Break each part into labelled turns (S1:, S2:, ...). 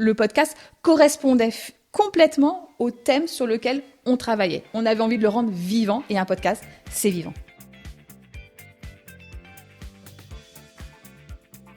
S1: le podcast correspondait complètement au thème sur lequel on travaillait. On avait envie de le rendre vivant et un podcast, c'est vivant.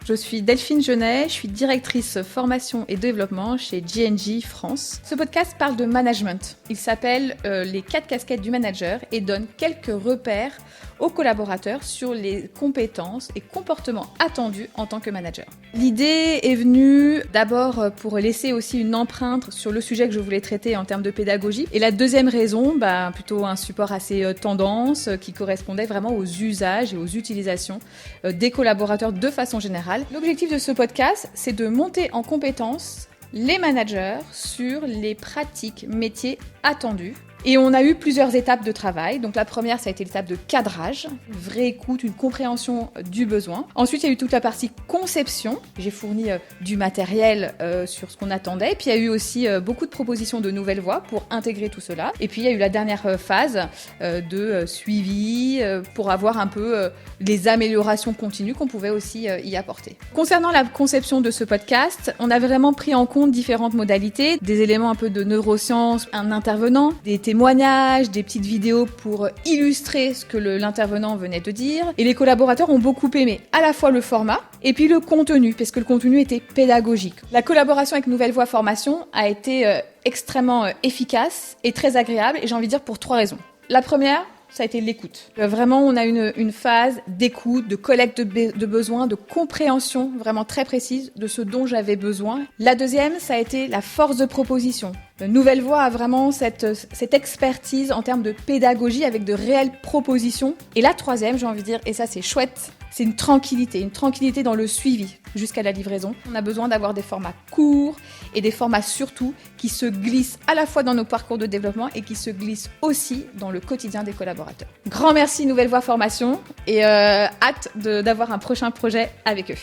S1: Je suis Delphine Genet, je suis directrice formation et développement chez J&J France. Ce podcast parle de management. Il s'appelle Les 4 casquettes du manager et donne quelques repères aux collaborateurs sur les compétences et comportements attendus en tant que manager. L'idée est venue d'abord pour laisser aussi une empreinte sur le sujet que je voulais traiter en termes de pédagogie. Et la deuxième raison, plutôt un support assez tendance qui correspondait vraiment aux usages et aux utilisations des collaborateurs de façon générale. L'objectif de ce podcast, c'est de monter en compétence les managers sur les pratiques métiers attendus. Et on a eu plusieurs étapes de travail. Donc la première, ça a été l'étape de cadrage, une vraie écoute, une compréhension du besoin. Ensuite, il y a eu toute la partie conception. J'ai fourni du matériel sur ce qu'on attendait. Puis il y a eu aussi beaucoup de propositions de nouvelles voies pour intégrer tout cela. Et puis il y a eu la dernière phase de suivi pour avoir un peu les améliorations continues qu'on pouvait aussi y apporter. Concernant la conception de ce podcast, on a vraiment pris en compte différentes modalités, des éléments un peu de neurosciences, un intervenant, des témoignages, des petites vidéos pour illustrer ce que l'intervenant venait de dire. Et les collaborateurs ont beaucoup aimé à la fois le format et puis le contenu, parce que le contenu était pédagogique. La collaboration avec Nouvelle Voie Formation a été extrêmement efficace et très agréable, et j'ai envie de dire pour 3 raisons. La première, ça a été l'écoute. Vraiment, on a une phase d'écoute, de collecte de besoins, de compréhension vraiment très précise de ce dont j'avais besoin. La deuxième, ça a été la force de proposition. Nouvelle Voie a vraiment cette expertise en termes de pédagogie avec de réelles propositions. Et la troisième, j'ai envie de dire, et ça c'est chouette, c'est une tranquillité dans le suivi jusqu'à la livraison. On a besoin d'avoir des formats courts et des formats surtout qui se glissent à la fois dans nos parcours de développement et qui se glissent aussi dans le quotidien des collaborateurs. Grand merci Nouvelle Voie Formation et hâte d'avoir un prochain projet avec eux.